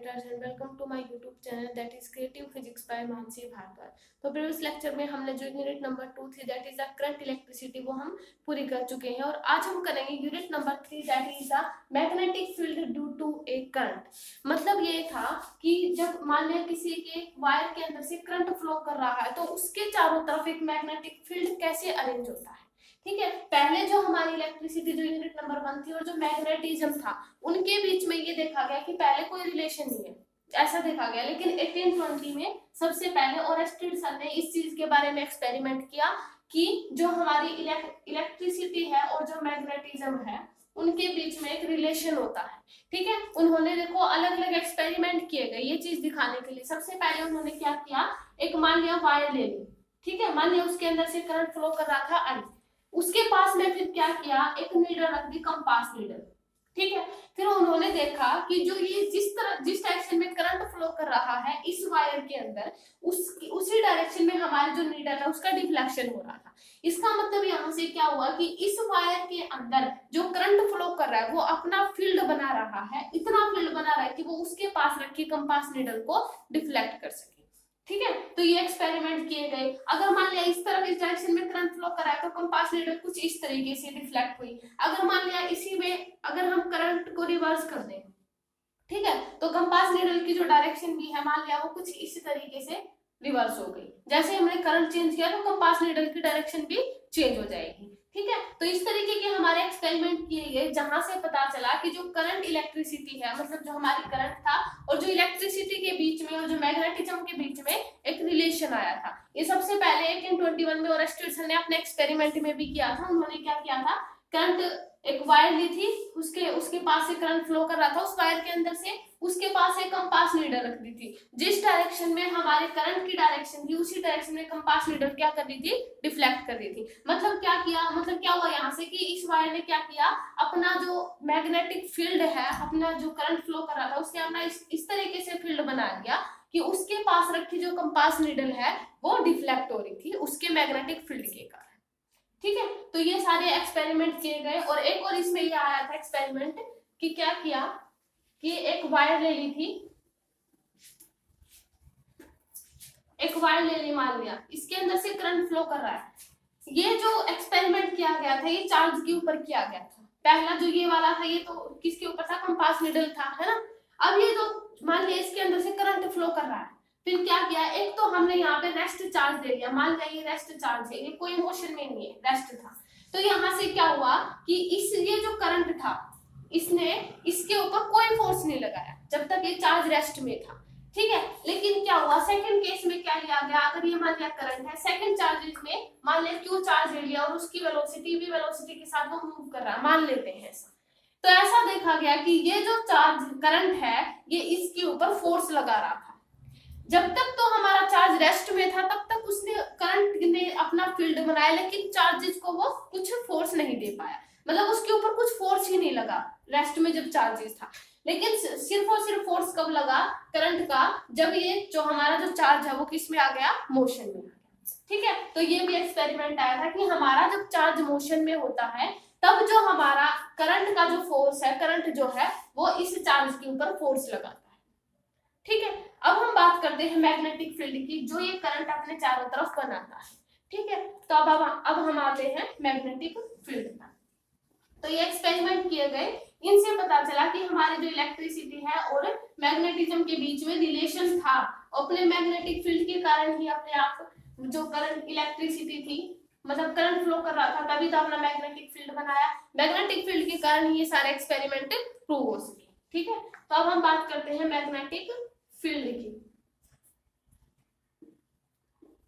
Creators and welcome to my YouTube channel that is creative physics by Mansi Bhardwaj. तो previous lecture में हमने जो unit number 2 थी that is the current electricity वो हम पूरी कर चुके हैं और आज हम करेंगे unit number 3 that is the magnetic field due to a current. मतलब ये था कि जब मान लिया किसी के वायर के अंदर से करंट फ्लो कर रहा है तो उसके चारों तरफ एक मैग्नेटिक फील्ड कैसे अरेंज होता है। ठीक है, पहले जो हमारी इलेक्ट्रिसिटी जो यूनिट नंबर 1 थी और जो मैग्नेटिज्म था उनके बीच में ये देखा गया कि पहले कोई रिलेशन नहीं है, ऐसा देखा गया। लेकिन 1820 में सबसे पहले ओरेस्टेड सर ने इस चीज के बारे में एक्सपेरिमेंट किया कि जो हमारी इलेक्ट्रिसिटी है और जो मैग्नेटिज्म है उनके बीच में एक रिलेशन होता है। ठीक है, उन्होंने देखो अलग अलग एक्सपेरिमेंट किए गए ये चीज दिखाने के लिए। सबसे पहले उन्होंने क्या किया, एक मान लिया वायर ले ली, ठीक है, मान लिया उसके अंदर से करंट फ्लो कर रहा था आई, उसके पास में फिर क्या किया, एक नीडल रख दी, कंपास नीडल। ठीक है, फिर उन्होंने देखा कि जो ये जिस डायरेक्शन में करंट फ्लो कर रहा है इस वायर के अंदर उसी डायरेक्शन में हमारे जो नीडल है उसका डिफ्लेक्शन हो रहा था। इसका मतलब यहाँ से क्या हुआ कि इस वायर के अंदर जो करंट फ्लो कर रहा है वो अपना फील्ड बना रहा है, इतना फील्ड बना रहा है कि वो उसके पास रखी कंपास नीडल को डिफ्लेक्ट कर सके। ठीक है, तो ये एक्सपेरिमेंट किए गए। अगर मान लिया इस तरफ इस डायरेक्शन में करंट फ्लो कर रहा है तो कंपास नीडल कुछ इस तरीके से डिफ्लेक्ट हुई। अगर मान लिया इसी में अगर हम करंट को रिवर्स कर दें, ठीक है, तो कंपास नीडल की जो डायरेक्शन भी है मान लिया वो कुछ इसी तरीके से रिवर्स हो गई। जैसे हमने करंट चेंज किया तो कंपास नीडल की डायरेक्शन भी चेंज हो जाएगी। ठीक है, तो इस तरीके के हमारे एक्सपेरिमेंट किए गए जहां से पता चला कि जो करंट इलेक्ट्रिसिटी है, मतलब जो हमारी करंट था और जो इलेक्ट्रिसिटी के बीच में और जो मैग्नेटिज्म के बीच में एक रिलेशन आया था। ये सबसे पहले 1821 में ओरेस्टेड ने अपने एक्सपेरिमेंट में भी किया था। उन्होंने क्या किया था, करंट एक वायर ली थी, उसके पास से करंट फ्लो कर रहा था, उस वायर के अंदर से उसके पास एक कंपास नीडल रख दी थी। जिस डायरेक्शन में हमारे करंट की डायरेक्शन थी उसी डायरेक्शन में कंपास नीडल क्या कर दी थी, डिफ्लेक्ट कर दी थी। मतलब क्या किया, मतलब क्या हुआ यहाँ से कि इस वायर ने क्या किया, अपना जो मैग्नेटिक फील्ड है, अपना जो करंट फ्लो कर रहा था उसके अपना इस तरीके से फील्ड बना दिया कि उसके पास रखी जो कंपास नीडल है वो डिफ्लेक्ट हो रही थी उसके मैग्नेटिक फील्ड के कारण। ठीक है, तो ये सारे एक्सपेरिमेंट किए गए। और एक और इसमें ये आया था एक्सपेरिमेंट कि क्या किया कि एक वायर ले ली थी, एक वायर ले ली, मान लिया इसके अंदर से करंट फ्लो कर रहा है। ये जो एक्सपेरिमेंट किया गया था ये चार्ज के ऊपर किया गया था। पहला जो ये वाला था ये तो किसके ऊपर था, कंपास नीडल था, है ना। अब ये तो मान लिया इसके अंदर से करंट फ्लो कर रहा है, फिर क्या किया, एक तो हमने यहाँ पे रेस्ट चार्ज दे दिया, मान लिया ये रेस्ट चार्ज है, ये कोई मोशन में नहीं है, रेस्ट था। तो यहाँ से क्या हुआ कि ये जो करंट था इसने इसके ऊपर कोई फोर्स नहीं लगाया जब तक ये चार्ज रेस्ट में था। ठीक है, लेकिन क्या हुआ सेकंड केस में क्या लिया गया, अगर ये मान लिया करंट है, सेकंड चार्ज में मान लिया क्यू चार्ज ले लिया और उसकी वेलोसिटी भी वेलोसिटी के साथ वो मूव कर रहा है, मान लेते हैं ऐसा। तो ऐसा देखा गया कि ये जो चार्ज करंट है ये इसके ऊपर फोर्स लगा रहा था। जब तक तो हमारा चार्ज रेस्ट में था तब तक उसने करंट ने अपना फील्ड बनाया, लेकिन चार्जेस को वो कुछ फोर्स नहीं दे पाया, मतलब उसके ऊपर कुछ फोर्स ही नहीं लगा रेस्ट में जब चार्जेस था। लेकिन सिर्फ और सिर्फ फोर्स कब लगा करंट का, जब ये जो हमारा जो चार्ज है वो किस में आ गया, मोशन में आ गया। ठीक है, तो ये भी एक्सपेरिमेंट आया था कि हमारा जब चार्ज मोशन में होता है तब जो हमारा करंट का जो फोर्स है, करंट जो है वो इस चार्ज के ऊपर फोर्स लगाता है। ठीक है, अब हम बात करते हैं मैग्नेटिक फील्ड की जो ये करंट अपने चारों तरफ बनाता है। ठीक है, तो अब हम आते हैं मैग्नेटिक फील्ड पर। तो ये एक्सपेरिमेंट किए गए, इनसे पता चला कि हमारी जो इलेक्ट्रिसिटी है और मैग्नेटिज्म के बीच में रिलेशन था। अपने मैग्नेटिक फील्ड के कारण ही अपने आप जो करंट इलेक्ट्रिसिटी थी, मतलब करंट फ्लो कर रहा था तभी तो अपना मैग्नेटिक फील्ड बनाया। मैग्नेटिक फील्ड के कारण ही ये सारे एक्सपेरिमेंट प्रूव हो सके। ठीक है, तो अब हम बात करते हैं मैग्नेटिक फील्ड की।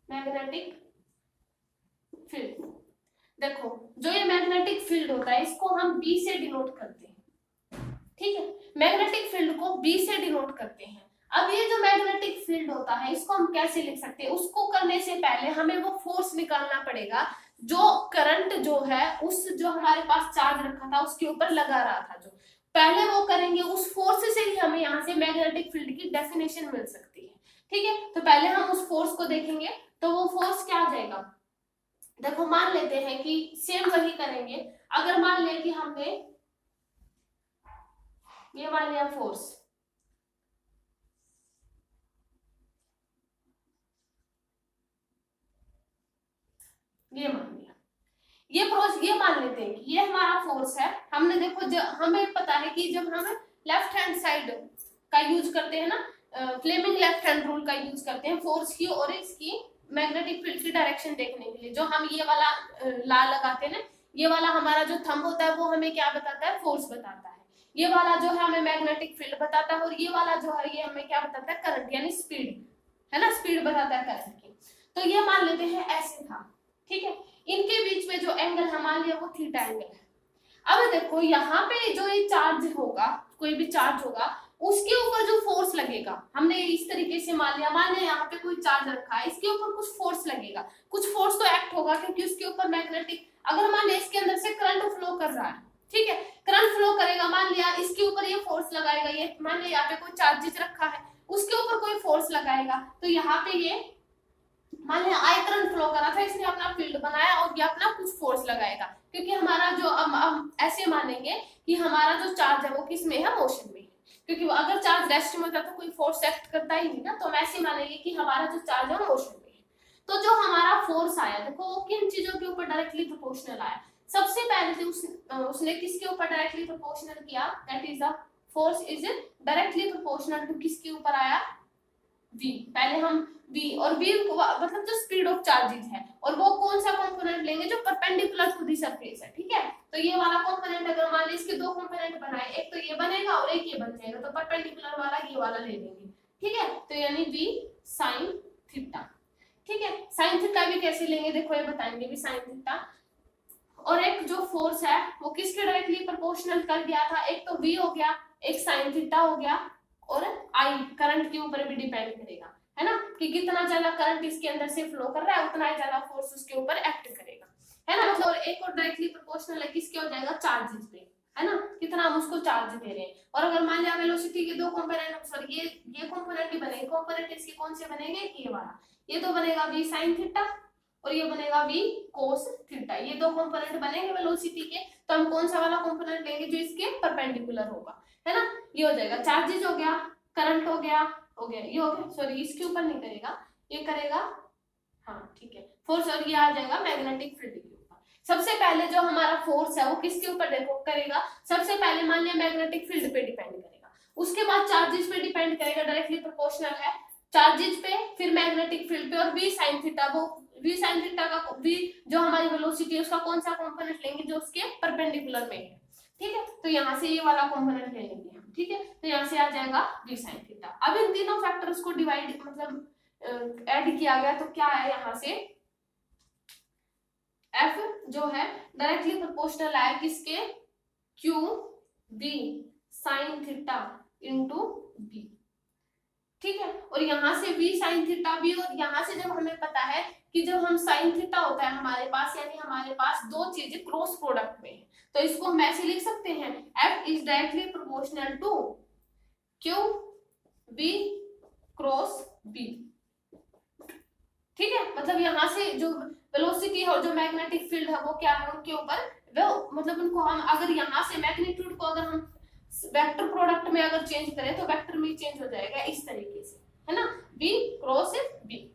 मैग्नेटिक फील्ड देखो, जो ये मैग्नेटिक फील्ड होता है इसको हम B से डिनोट करते हैं। ठीक है, मैग्नेटिक फील्ड को B से डिनोट करते हैं। अब ये जो मैग्नेटिक फील्ड होता है इसको हम कैसे लिख सकते हैं, उसको करने से पहले हमें वो फोर्स निकालना पड़ेगा जो करंट जो है उस जो हमारे पास चार्ज रखा था उसके ऊपर लगा रहा था। जो पहले वो करेंगे उस फोर्स से ही हमें यहाँ से मैग्नेटिक फील्ड की डेफिनेशन मिल सकती है। ठीक है, तो पहले हम उस फोर्स को देखेंगे। तो वो फोर्स क्या आ जाएगा, देखो मान लेते हैं कि सेम वही करेंगे। अगर मान ले कि हमने ये मान लिया फोर्स, ये मान लिया, ये मान लेते हैं कि ये हमारा फोर्स है। हमने देखो हमें पता है कि जब हम लेफ्ट हैंड साइड का यूज करते हैं ना, फ्लेमिंग लेफ्ट हैंड रूल का यूज करते हैं फोर्स की और इसकी मैग्नेटिक फील्ड की डायरेक्शन देखने के लिए, जो हम ये वाला ला लगाते हैं ना, ये वाला हमारा जो थंब होता है वो हमें क्या बताता है, फोर्स बताता है। ये वाला जो है हमें मैग्नेटिक फील्ड बताता है और ये वाला जो है ये हमें क्या बताता है, करंट यानी स्पीड, है ना, स्पीड बताता है करंट की। तो ये मान लेते हैं ऐसे था, ठीक है। इनके बीच में जो एंगल है मान लिया वो थीटा एंगल है। अब देखो यहाँ पे जो ये चार्ज होगा, कोई भी चार्ज होगा, उसके ऊपर जो फोर्स लगेगा, हमने इस तरीके से मान लिया यहाँ पे कोई चार्ज रखा है, इसके ऊपर कुछ फोर्स लगेगा, कुछ फोर्स तो एक्ट होगा क्योंकि उसके ऊपर मैग्नेटिक, अगर मान लिया इसके अंदर से करंट फ्लो कर रहा है, ठीक है, करंट फ्लो करेगा, मान लिया इसके ऊपर ये फोर्स लगाएगा, ये मान लिया यहाँ पे कोई चार्जेस रखा है, उसके ऊपर कोई फोर्स लगाएगा, तो यहाँ पे ये मान लिया आई करंट फ्लो कर रहा था, इसने अपना फील्ड बनाया और ये अपना कुछ फोर्स लगाएगा, क्योंकि हमारा जो हम ऐसे मानेंगे कि हमारा जो चार्ज है वो किस में है, मोशन में है, क्योंकि अगर चार्ज रेस्ट में होता तो कोई फोर्स एक्ट करता ही नहीं ना, तो हम ऐसे मानेंगे कि हमारा जो चार्ज है मोशन में है। तो जो हमारा फोर्स आया देखो वो किन चीजों के ऊपर डायरेक्टली प्रोपोर्शनल आया। सबसे पहले उसने किसके ऊपर डायरेक्टली प्रोपोर्शनल किया, that is the force is directly proportional to किसके ऊपर आया, v। पहले हम v और v मतलब जो स्पीड ऑफ चार्जेस है, और वो कौन सा कंपोनेंट लेंगे जो परपेंडिकुलर टू दी सरफेस है, ठीक है। तो ये वाला कंपोनेंट अगर मान लीजिए इसके दो कंपोनेंट बनाए, एक तो ये बनेगा और एक ये बन जाएगा, तो परपेंडिकुलर वाला ये वाला ले लेंगे, ठीक है। तो यानी v sin थीटा, ठीक है। sin थीटा भी कैसे लेंगे देखो ये बताएंगे भी sin थीटा। और एक जो फोर्स है वो किसके डायरेक्टली प्रोपोर्शनल कर दिया था, एक तो v हो गया, एक sin थीटा हो गया, और I करंट के ऊपर भी डिपेंड करेगा, है ना, कि कितना ज्यादा करंट इसके अंदर से फ्लो कर रहा है उतना ही ज्यादा फोर्स उसके ऊपर एक्ट करेगा, है ना। मतलब एक और डायरेक्टली प्रोपोर्शनल है किसके हो जाएगा, चार्जेस पे, है ना, कितना हम उसको चार्ज दे रहे हैं। और अगर मान लिया वेलोसिटी के दो कंपोनेंट, सॉरी ये कंपोनेंट ही बनेंगे, कंपोनेंट इसके कौन से बनेंगे, ये वाला, ये तो बनेगा v sin थीटा और ये बनेगा v cos थीटा, ये दो कंपोनेंट बनेंगे वेलोसिटी के, तो हम कौन सा वाला कंपोनेंट लेंगे जो इसके परपेंडिकुलर होगा, है ना। ये हो जाएगा चार्जेस हो गया, करंट हो गया, ये हो गया, सॉरी इसके ऊपर नहीं करेगा, ये करेगा, हाँ ठीक है, फोर्स, और ये आ जाएगा मैग्नेटिक फील्ड के ऊपर। सबसे पहले जो हमारा फोर्स है वो किसके ऊपर देखो करेगा, सबसे पहले मान लिया मैग्नेटिक फील्ड पे डिपेंड करेगा, उसके बाद चार्जेस पे डिपेंड करेगा, डायरेक्टली प्रोपोर्शनल है, चार्जेस पे, फिर मैग्नेटिक फील्ड पे, और v sin थीटा, वो v sin थीटा का v जो हमारी वेलोसिटी है उसका कौन सा कंपोनेंट लेंगे जो उसके परपेंडिकुलर में है, ठीक है। तो यहाँ से ये वाला कंपोनेंट ले लेंगे हम, ठीक है। तो यहाँ से आ जाएगा v sin थीटा। अब इन तीनों फैक्टर्स को डिवाइड मतलब ऐड किया गया, तो क्या है यहाँ से f जो है डायरेक्टली प्रोपोर्शनल आया किसके, q v sin theta into b, ठीक है। और यहाँ से v sin थीटा भी, और यहाँ से जब हमें पता है कि जब हम sin थीटा होता है हमारे पास, यानी हमारे पास दो चीजें क्रॉस प्रोडक्ट में है, तो इसको हम ऐसे लिख सकते हैं f is directly proportional to q v cross b, ठीक है। मतलब यहाँ से जो वेलोसिटी है और जो मैग्नेटिक फील्ड है वो क्या है उनके ऊपर, वो मतलब उनको हम अगर यहाँ से मैग्नीट्यूड को अगर हम वेक्टर प्रोडक्ट में अगर चेंज करें तो वेक्टर में चेंज हो जाएगा इस तरीके से, है ना, v क्रॉस b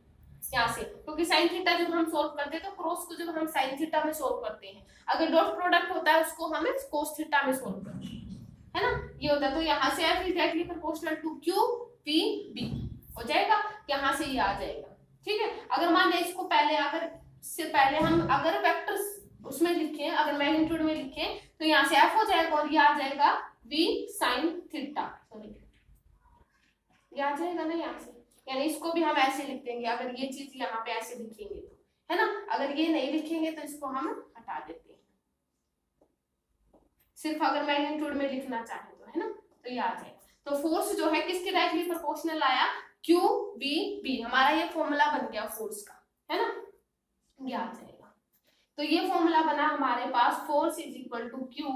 यहाँ से, क्योंकि साइन थीटा जब हम सोल्व करते हैं तो क्रॉस को जब हम साइन थीटा में सोल्व करते हैं, अगर डॉट प्रोडक्ट होता है उसको हम कोस थीटा में सोल्व करते हैं, है ना, ये होता है। तो यहाँ से f is directly proportional to q v b हो जाएगा, यहाँ से ये आ जाएगा, ठीक है। अगर मान लें इसको पहले अगर से पहले हम अगर वेक्टर्स उसमें लिखें, अगर मैग्नीट्यूड में लिखें तो यहाँ से f हो जाएगा और ये आ जाएगा v sin थीटा, सॉरी ये आ जाएगा ना यहाँ से, यानी इसको भी हम ऐसे लिख देंगे, अगर ये चीज यहाँ पे ऐसे लिखेंगे तो, है ना, अगर ये नहीं लिखेंगे तो इसको हम हटा देते हैं, सिर्फ अगर मैग्नीट्यूड में लिखना चाहे तो, है ना, तो ये आ जाएगा। तो फोर्स जो है किसके डायरेक्टली प्रोपोर्शनल आया, Q V B, हमारा ये फॉर्मूला बन गया फोर्स का, है ना, ये आ जाएगा। तो ये फॉर्मूला बना हमारे पास, force is equal to Q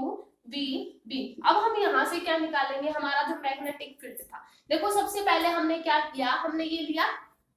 V B। अब हम यहाँ से क्या निकालेंगे, हमारा जो मैग्नेटिक फील्ड था, देखो सबसे पहले हमने क्या किया, हमने ये लिया,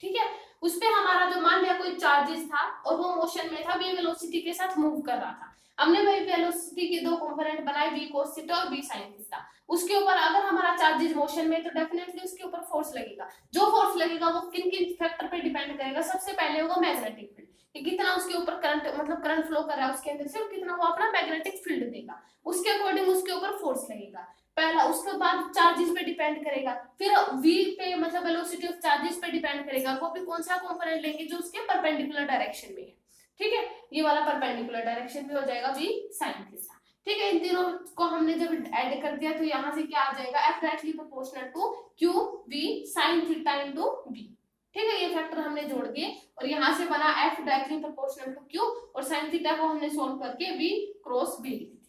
ठीक है, उस पे हमारा जो मान लिया कोई चार्जेस था और वो मोशन में था, v वेलोसिटी के साथ मूव कर रहा था, हमने वही वेलोसिटी के दो कंपोनेंट बनाए, v cos थीटा और v sin थीटा, उसके ऊपर अगर हमारा चार्जेस मोशन में तो डेफिनेटली उसके ऊपर फोर्स लगेगा, जो फोर्स लगेगा वो किन किन फैक्टर पे डिपेंड करेगा, सबसे पहले होगा मैग्नेटिक फील्ड कि कितना उसके ऊपर करंट मतलब करंट फ्लो कर रहा है उसके अंदर से, कितना वो अपना मैग्नेटिक फील्ड देगा, उसके अकॉर्डिंग उसके ऊपर फोर्स लगेगा पहला। उसके बाद चार्जेस पे डिपेंड करेगा, फिर v पे मतलब वेलोसिटी ऑफ चार्जेस पे डिपेंड करेगा, वो भी कौन सा कंपोनेंट लेंगे जो उसके परपेंडिकुलर डायरेक्शन में है। ठीक है, ये वाला परपेंडिकुलर डायरेक्शन में हो जाएगा v sin थीटा। ठीक है, इन तीनों को हमने जब ऐड कर दिया तो यहाँ से क्या आ जाएगा, f directly proportional to q v sin theta into v। ठीक है, ये फैक्टर हमने जोड़ दिए और यहाँ से बना f directly proportional to q और sin थीटा को हमने सोल्व करके v क्रॉस v लिख दिया।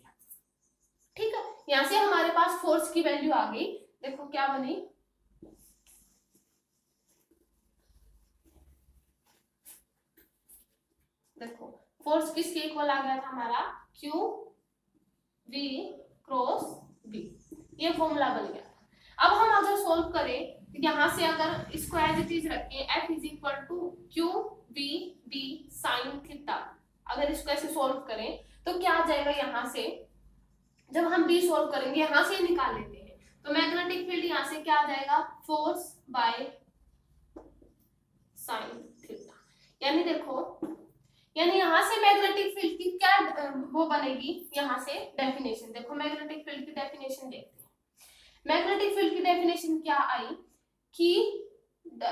ठीक है, यहाँ से हमारे पास फोर्स की वैल्यू आ गई, देखो क्या बनी, देखो फोर्स किसके इक्वल आ गया था हमारा, Q V क्रॉस V, ये फॉर्मूला बन गया था। अब हम अगर सोल्व करें यहाँ से, अगर इसको एज इट इज रखें F is equal to Q V B sine theta, अगर इसको ऐसे सोल्व करें तो क्या आ जाएगा, यहाँ से जब हम B सोल्व करेंगे यहाँ से निकाल लेते हैं तो मैग्नेटिक फील्ड यहाँ से क्या आ जाएगा, फोर्स बाय साइन थीटा। यानी देखो, यानी यहाँ से मैग्नेटिक फील्ड की क्या वो बनेगी, यहाँ से डेफिनेशन देखो, मैग्नेटिक फील्ड की डेफिनेशन देखते हैं। मैग्नेटिक फील्ड की डेफिनेशन क्या आई कि द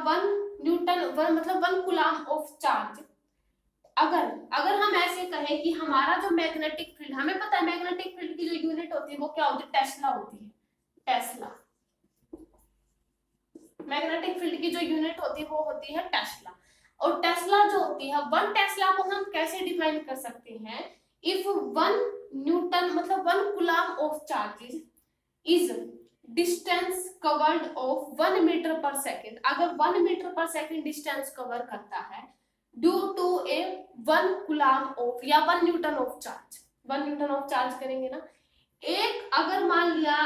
1 न्यूटन मतलब 1 कूलम ऑफ चार्ज, अगर हम ऐसे कहें कि हमारा जो मैग्नेटिक फील्ड, हमें पता है मैग्नेटिक फील्ड की जो यूनिट होती है वो क्या होती है, टेस्ला होती है, टेस्ला। मैग्नेटिक फील्ड की जो यूनिट होती है वो होती है टेस्ला, और टेस्ला जो होती है 1 टेस्ला को हम कैसे डिफाइन कर सकते हैं, इफ 1 न्यूटन मतलब 1 coulomb of charges is distance covered of 1 metre per second, अगर 1 metre per second distance cover करता है due to a 1 coulomb of या 1 newton of charge, 1 newton of charge करेंगे ना, एक अगर मान लिया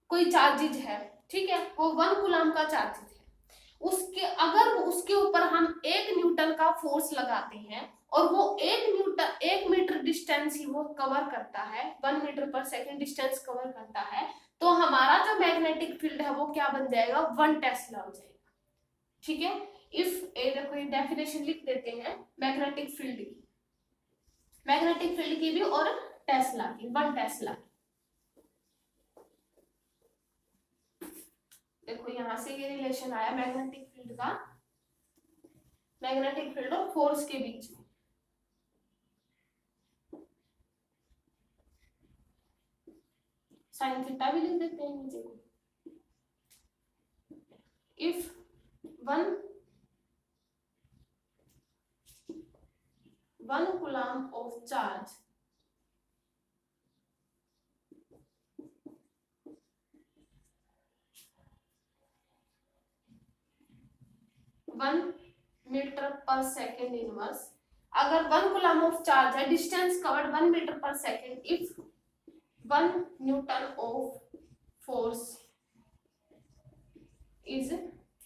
कोई चार्जेज है, ठीक है, वो 1 कूलम का चार्जेज है, उसके अगर उसके ऊपर हम 1 न्यूटन का फोर्स लगाते हैं और वो 1 मीटर डिस्टेंस ही वो कवर करता है, 1 metre per second distance cover करता है, तो हमारा जो मैग्नेटिक फील्ड है वो क्या बन जाएगा, 1 टेस्ला हो जाएगा। ठीक है, इफ देखो ये डेफिनेशन लिख देते हैं मैग्नेटिक फील्ड की, मैग्नेटिक फील्ड की भी और टेस्ला की, 1 टेस्ला की। देखो यहाँ से ये रिलेशन आया मैग्नेटिक फील्ड का, मैग्नेटिक फील्ड और फोर्स के बीच में। साइन थीटा भी लिख देते हैं नीचे को, if 1 coulomb of charge one metre per second inverse, अगर 1 कूलम ऑफ चार्ज है, distance covered 1 metre per second, if 1 newton of force is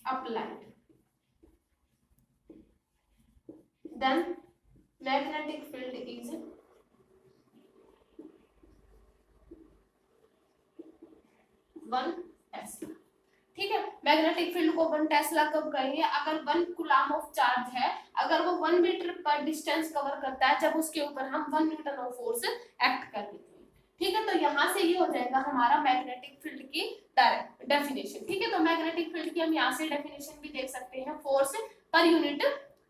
applied, then magnetic field is 1 tesla. ठीक है, मैग्नेटिक फील्ड को 1 टेस्ला कब कहेंगे, अगर 1 coulomb of charge है, अगर वो 1 मीटर पर डिस्टेंस कवर करता है, जब उसके ऊपर हम 1 न्यूटन ऑफ फोर्स एक्ट कर देते हैं। ठीक है, तो यहाँ से ये हो जाएगा हमारा मैग्नेटिक फील्ड की डेफिनेशन। ठीक है, तो मैग्नेटिक फील्ड की हम यहाँ से डेफिनेशन भी देख सकते हैं, फोर्स पर यूनिट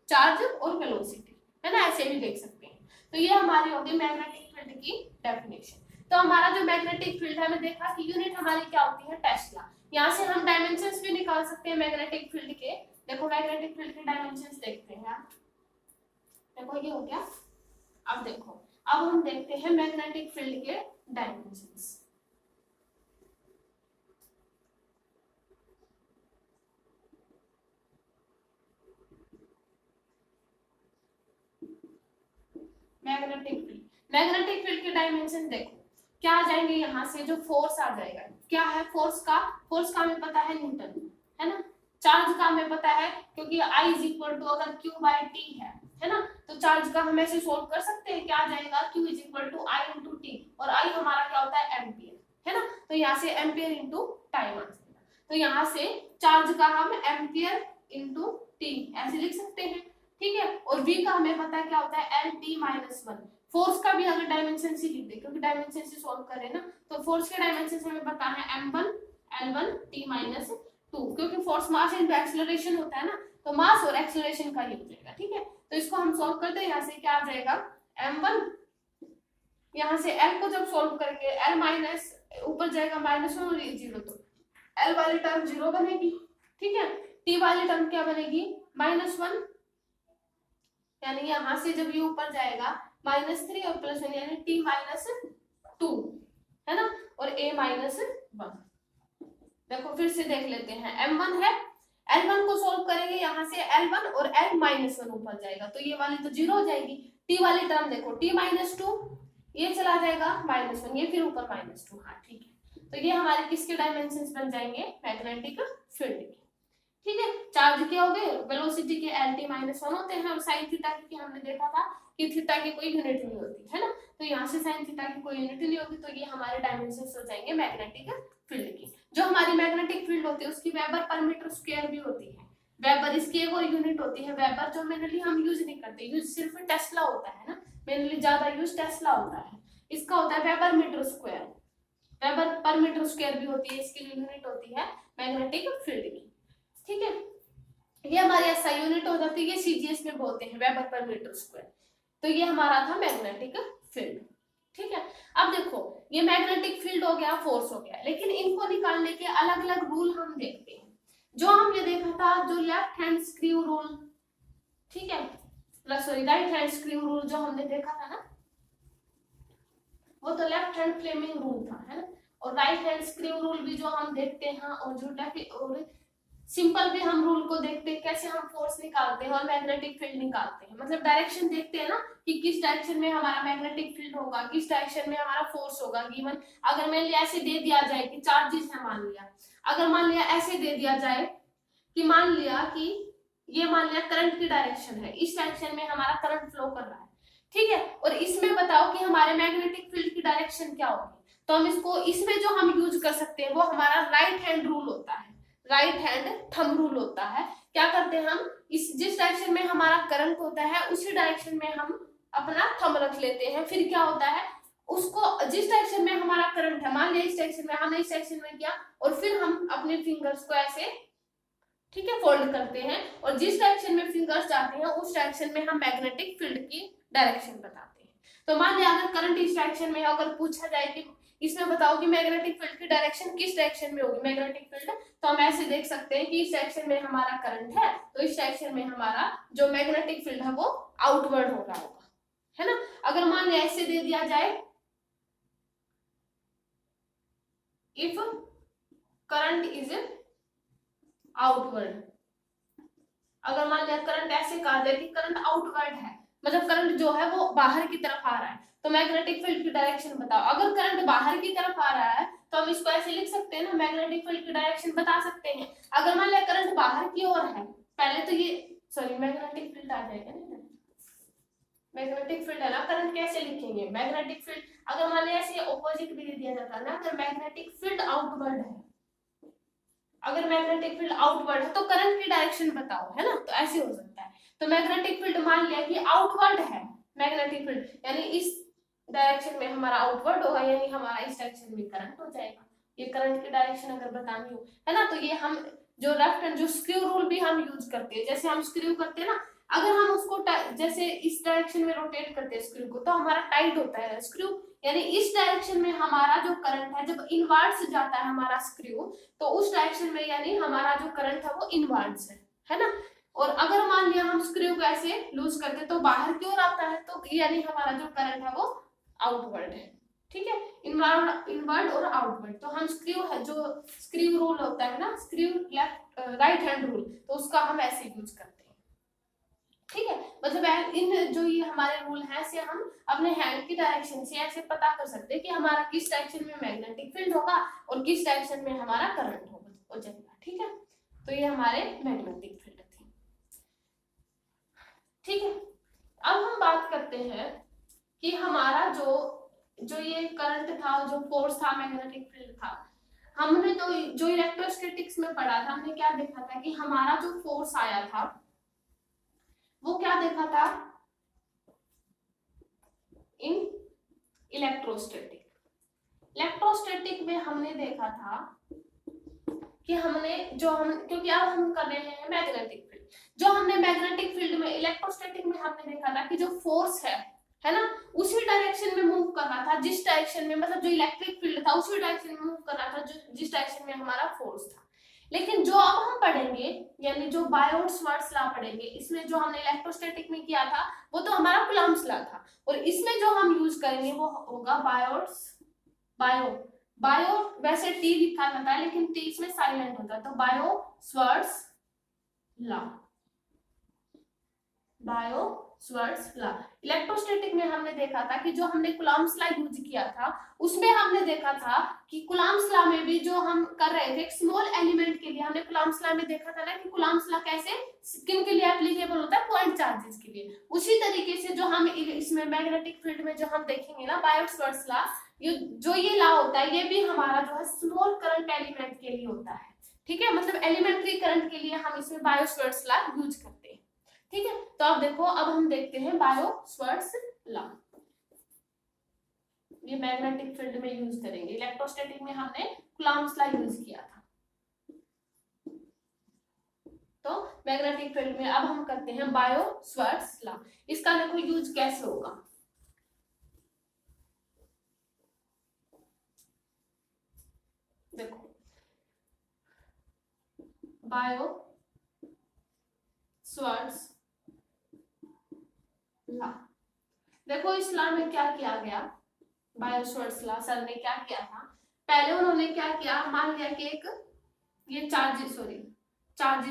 चार्ज और वेलोसिटी, है ना, ऐसे भी देख सकते हैं। तो ये हमारी होगी मैग्नेटिक फील्ड की डेफिनेशन। तो हमारा जो मैग्नेटिक फील्ड है, हमें देखा कि यूनिट हमारी क्या होती है, टेस्ला। यहाँ से हम डायमेंशंस भी निकाल सकते हैं मैग्नेटिक फील्ड के। देखो मैग्नेटिक फील्ड के डायमेंशंस देखते हैं, देखो ये हो गया। अब देखो, अब हम देखते हैं मैग्नेटिक फील्ड के डायमेंशंस। मैग्नेटिक फील्ड के डायमेंशन देखो क्या आ जाएंगे, यहाँ से जो फोर्स आ जाएगा, क्या है फोर्स का हमें पता है न्यूटन, है ना। चार्ज का हमें पता है, क्योंकि I इज इक्वल टू अगर Q/T है ना, तो चार्ज का हम ऐसे सोल्व कर सकते हैं, क्या आ जाएगा, Q is equal to I into T, और I हमारा क्या होता है, एम्पियर, है ना, तो यहाँ से एम्पियर इंटू टाइम आ जाएगा। तो यहाँ से चार्ज का हम एम्पियर इंटू T ऐसे लिख सकते हैं। ठीक है। और v का हमें पता है क्या होता है LT-1। फोर्स का भी अगर डायमेंशन सी लिख दे, क्योंकि डायमेंशन से सॉल्व करें ना, तो फोर्स के डायमेंशन हमें पता है M1 L1 T-2, क्योंकि फोर्स मास इनटू एक्सेलरेशन होता है ना, तो मास और एक्सेलरेशन का ही हो जाएगा। ठीक है, तो इसको हम सॉल्व करते हैं। यहाँ से क्या आ जाएगा M1, यहाँ से L को जब सॉल्व करेंगे L माइनस ऊपर जाएगा -1 और ये 0, तो L वाली टर्म 0 बनेगी। ठीक है, T वाली टर्म क्या बनेगी -1, यानी यहाँ से जब ये ऊपर जाएगा -3 और +1 यानी T-2 है ना, और A-1। देखो फिर से देख लेते हैं, M1 है, L1 को सॉल्व करेंगे, यहाँ से L1 और L-1 ऊपर जाएगा, तो ये वाली तो 0 हो जाएगी। T वाली टर्म देखो T-2, ये चला जाएगा -1, ये फिर ऊपर -2। हाँ ठीक है, तो ये हमारे किसके डायमेंशंस बन जाएंगे, मैग्नेटिक फील्ड के। ठीक है, चार्ज क्या हो गए, वेलोसिटी के LT-1 होते हैं, और साइन थीटा की हमने देखा था कि थीटा की कोई यूनिट नहीं होती है ना, तो यहाँ से साइन थीटा की कोई यूनिट नहीं होगी, तो ये हमारे डायमेंशंस हो जाएंगे मैग्नेटिक फील्ड की। जो हमारी मैग्नेटिक फील्ड होती है उसकी वेबर पर मीटर स्क्वायर भी होती है। वेबर इसकी एक और यूनिट होती है, वेबर जो मेनली हम यूज नहीं करते, यूज सिर्फ टेस्ला होता है ना, मेनली ज्यादा यूज टेस्ला होता है, इसका होता है weber metre square. Weber per metre square भी होती है, इसकी यूनिट होती है मैग्नेटिक फील्ड की। ठीक है, ये हमारी एसआई यूनिट हो जाती है, सीजीएस में बोलते हैं वेबर पर मीटर स्क्वायर। तो ये हमारा था मैग्नेटिक फील्ड। ठीक है, अब देखो ये मैग्नेटिक फील्ड हो गया, फोर्स हो गया, लेकिन इनको निकालने के अलग अलग रूल हम देखते हैं। जो हमने देखा था, जो लेफ्ट हैंड स्क्रू रूल, ठीक है, sorry right hand screw rule जो हमने देखा था ना, वो तो लेफ्ट हैंड फ्लेमिंग रूल था, है ना, और राइट हैंड स्क्रू रूल भी जो हम देखते हैं, और जो और सिंपल भी हम रूल को देखते हैं, कैसे हम फोर्स निकालते हैं और मैग्नेटिक फील्ड निकालते हैं, मतलब डायरेक्शन देखते हैं ना कि किस डायरेक्शन में हमारा मैग्नेटिक फील्ड होगा, किस डायरेक्शन में हमारा फोर्स होगा। गिवन अगर मान लिया ऐसे दे दिया जाए कि चार्जेस है, मान लिया, अगर मान लिया ऐसे दे दिया जाए कि मान लिया कि ये मान लिया करंट की डायरेक्शन है, इस डायरेक्शन में हमारा करंट फ्लो कर रहा है, ठीक है, और इसमें बताओ कि हमारे मैग्नेटिक फील्ड की डायरेक्शन क्या होगी, तो हम इसको, इसमें जो हम यूज कर सकते हैं वो हमारा राइट हैंड रूल होता है, राइट हैंड थंब रूल होता है। क्या करते हैं हम, इस जिस डायरेक्शन में हमारा करंट होता है उसी डायरेक्शन में हम अपना थंब रख लेते हैं, फिर क्या होता है, उसको जिस डायरेक्शन में हमारा करंट है, मान लिया इस डायरेक्शन में, हमने इस डायरेक्शन में किया, और फिर हम अपने फिंगर्स को ऐसे, ठीक है, फोल्ड करते हैं, और जिस डायरेक्शन में फिंगर्स जाते हैं उस डायरेक्शन में हम मैग्नेटिक फील्ड की डायरेक्शन बताते हैं। तो मान लिया अगर करंट इस डायरेक्शन में, अगर पूछा जाए कि इसमें बताओ कि मैग्नेटिक फील्ड की डायरेक्शन किस डायरेक्शन में होगी मैग्नेटिक फील्ड, तो हम ऐसे देख सकते हैं कि इस डायरेक्शन में हमारा करंट है, तो इस डायरेक्शन में हमारा जो मैग्नेटिक फील्ड है वो आउटवर्ड हो रहा होगा, है ना। अगर मान लिया ऐसे दे दिया जाए, इफ करंट इज आउटवर्ड, अगर मान लिया करंट ऐसे कहा जाए कि करंट आउटवर्ड है, मतलब करंट जो है वो बाहर की तरफ आ रहा है, तो मैग्नेटिक फील्ड की डायरेक्शन बताओ। अगर करंट बाहर की तरफ आ रहा है तो हम इसको ऐसे लिख सकते हैं ना, मैग्नेटिक फील्ड की डायरेक्शन बता सकते हैं। अगर मान लिया करंट बाहर की ओर है, पहले तो ये सॉरी मैग्नेटिक फील्ड आ जाएगा ना, मैग्नेटिक फील्ड है ना, करंट कैसे लिखेंगे, मैग्नेटिक फील्ड अगर मान लिया ऐसे ऑपोजिट भी दे दिया जाता है ना, अगर मैग्नेटिक फील्ड आउटवर्ड है, अगर मैग्नेटिक फील्ड आउटवर्ड है तो करंट की डायरेक्शन बताओ, है ना, तो ऐसे हो सकता है। तो मैग्नेटिक फील्ड मान लिया कि आउटवर्ड है, मैग्नेटिक फील्ड यानी इस डायरेक्शन में हमारा आउटवर्ड होगा, यानी हमारा इस डायरेक्शन में करंट हो जाएगा। ये करंट की डायरेक्शन अगर बतानी हो, है ना, तो ये हम जो लेफ्ट हैंड जो स्क्रू रूल भी हम यूज करते हैं, जैसे हम स्क्रू करते हैं ना, अगर हम उसको जैसे इस डायरेक्शन में रोटेट करते हैं स्क्रू को, तो हमारा टाइट होता है स्क्रू, यानी इस डायरेक्शन में हमारा जो करंट है जब इनवर्ड्स जाता है हमारा स्क्रू, तो उस डायरेक्शन में यानी हमारा जो करंट है वो इनवर्ड्स है ना। और अगर मान लिया हम स्क्रू को ऐसे लूज करते तो बाहर की ओर आता है, तो यानी हमारा जो करंट है वो आउटवर्ड है, ठीक है, इनवर्ड और आउटवर्ड। तो हम स्क्रू है जो स्क्रू रूल होता है ना, screw left right hand rule, तो उसका हम ऐसे यूज करते हैं, ठीक है, मतलब इन जो ये हमारे रूल हैं से हम अपने हैंड की डायरेक्शन से ऐसे पता कर सकते हैं कि हमारा किस डायरेक्शन में मैग्नेटिक फील्ड होगा और किस डायरेक्शन में हमारा करंट हो जाएगा, ठीक है। तो ये हमारे मैग्नेटिक फील्ड थे, ठीक है। अब हम बात करते हैं कि हमारा जो ये करंट था, जो फोर्स था, मैग्नेटिक फील्ड था, हमने तो जो इलेक्ट्रोस्टैटिक्स में पढ़ा था, हमने क्या देखा था कि हमारा जो फोर्स आया था वो क्या देखा था इन इलेक्ट्रोस्टैटिक। इलेक्ट्रोस्टैटिक में हमने देखा था कि हमने जो हम, क्योंकि अब हम कर रहे हैं मैग्नेटिक फील्ड, जो हमने मैग्नेटिक फील्ड में इलेक्ट्रोस्टैटिक में हमने देखा था कि जो फोर्स है ना, उसी डायरेक्शन में मूव कर रहा था, जिस डायरेक्शन में, मतलब जो इलेक्ट्रिक फील्ड था उसी डायरेक्शन में मूव कर रहा था जो जिस डायरेक्शन में हमारा फोर्स था। लेकिन जो अब हम पढ़ेंगे, यानी जो बायोट-सावर्ट्स लॉ पढ़ेंगे, इसमें जो हमने इलेक्ट्रोस्टैटिक में किया था वो तो हमारा कूलम्ब्स लॉ था, और इसमें जो हम यूज करेंगे वो होगा बायो वैसे टी लिखा जाता है लेकिन टी इसमें साइलेंट होता है, तो बायो-सावर्ट्स लॉ। इलेक्ट्रोस्टैटिक में हमने देखा था कि जो हमने कूलम्ब्स लॉ यूज किया था उसमें हमने देखा था कि कूलम्ब्स लॉ में भी जो हम कर रहे थे स्मॉल एलिमेंट के लिए, हमने कूलम्ब्स लॉ में देखा था ना कि कूलम्ब्स लॉ कैसे किन के लिए एप्लीकेबल होता है, पॉइंट चार्जेस के लिए। उसी तरीके से जो हम इसमें मैग्नेटिक फील्ड में जो हम देखेंगे ना बायो-सावर्ट्स लॉ, ये लॉ होता है ये भी हमारा जो है स्मॉल करंट एलिमेंट के लिए होता है, ठीक है, मतलब एलिमेंट्री करंट के लिए हम इसमें बायो-सावर्ट्स लॉ यूज करते हैं, ठीक है। तो अब देखो, अब हम देखते हैं बायो-सावर्ट्स लॉ, ये मैग्नेटिक फील्ड में यूज करेंगे, इलेक्ट्रोस्टैटिक में हमने कूलम्ब्स लॉ यूज किया था, तो मैग्नेटिक फील्ड में अब हम करते हैं बायो-सावर्ट्स लॉ। इसका देखो यूज कैसे होगा, देखो बायो-सावर्ट्स लॉ, देखो इस लॉ में क्या किया गया, बायो-सावर्ट्स लॉ सर ने क्या किया था, पहले उन्होंने क्या किया, मान लिया कि एक ये चार्जेस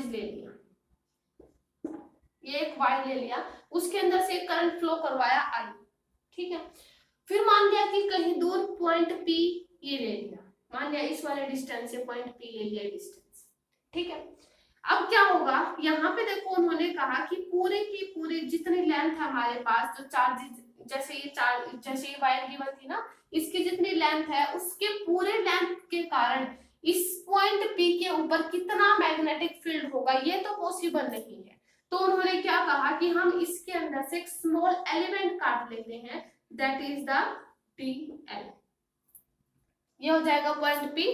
ले लिया, ये एक वायर ले लिया, उसके अंदर से करंट फ्लो करवाया आई, ठीक है। फिर मान लिया कि कहीं दूर पॉइंट पी ये ले लिया, मान लिया इस वाले डिस्टेंस से पॉइंट पी ले लिया डिस्टेंस, ठीक है। अब क्या होगा, यहाँ पे देखो उन्होंने कहा कि पूरे की पूरी जितनी लेंथ है हमारे पास, जो चार्जेस जैसे ये वायर गिवन थी ना, इसकी जितनी लेंथ है उसके पूरे लेंथ के कारण इस पॉइंट पी के ऊपर कितना मैग्नेटिक फील्ड होगा ये तो पॉसिबल नहीं है। तो उन्होंने क्या कहा कि हम इसके अंदर से एक स्मॉल एलिमेंट काट लेते हैं, दैट इज द DL, ये हो जाएगा पॉइंट पी,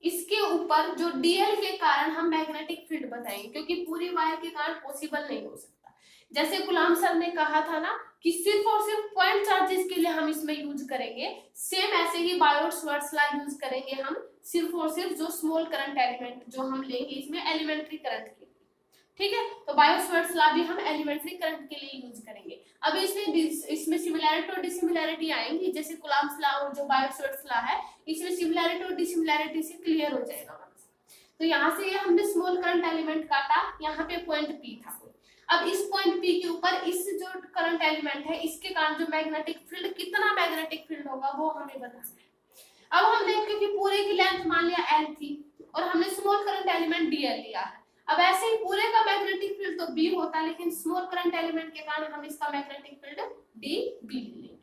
इसके ऊपर जो DL के कारण हम मैग्नेटिक फील्ड बताएंगे, क्योंकि पूरी वायर के कारण पॉसिबल नहीं हो सकता। जैसे गुलाम सर ने कहा था ना कि सिर्फ और सिर्फ पॉइंट चार्जेस के लिए हम इसमें यूज करेंगे, सेम ऐसे ही बायो-सावर्ट्स लॉ यूज करेंगे हम सिर्फ और सिर्फ जो स्मॉल करंट एलिमेंट जो हम लेंगे इसमें एलिमेंट्री करंट के लिए, ठीक है। तो बायो-सावर्ट्स लॉ भी हम एलिमेंट्री करंट के लिए यूज करेंगे। अब इसमें सिमिलैरिटी और डिसिमिलैरिटी आएंगी, जैसे कूलम्ब्स लॉ और जो बायो-सावर्ट्स लॉ है इसमें सिमिलैरिटी और डिसिमिलैरिटी से क्लियर हो जाएगा। तो यहाँ से ये हमने स्मॉल करंट एलिमेंट काटा, यहाँ पे पॉइंट पी था, अब इस पॉइंट पी के ऊपर इस जो करंट एलिमेंट है इसके कारण जो मैग्नेटिक फील्ड, कितना मैग्नेटिक फील्ड होगा वो हमें बताना है। अब हमने क्योंकि पूरे की लेंथ मान लिया L थी और हमने स्मॉल करंट एलिमेंट DL लिया है, अब ऐसे ही पूरे का मैग्नेटिक फील्ड तो B होता है, लेकिन स्मॉल करंट एलिमेंट के कारण हम इसका मैग्नेटिक फील्ड DB लेंगे,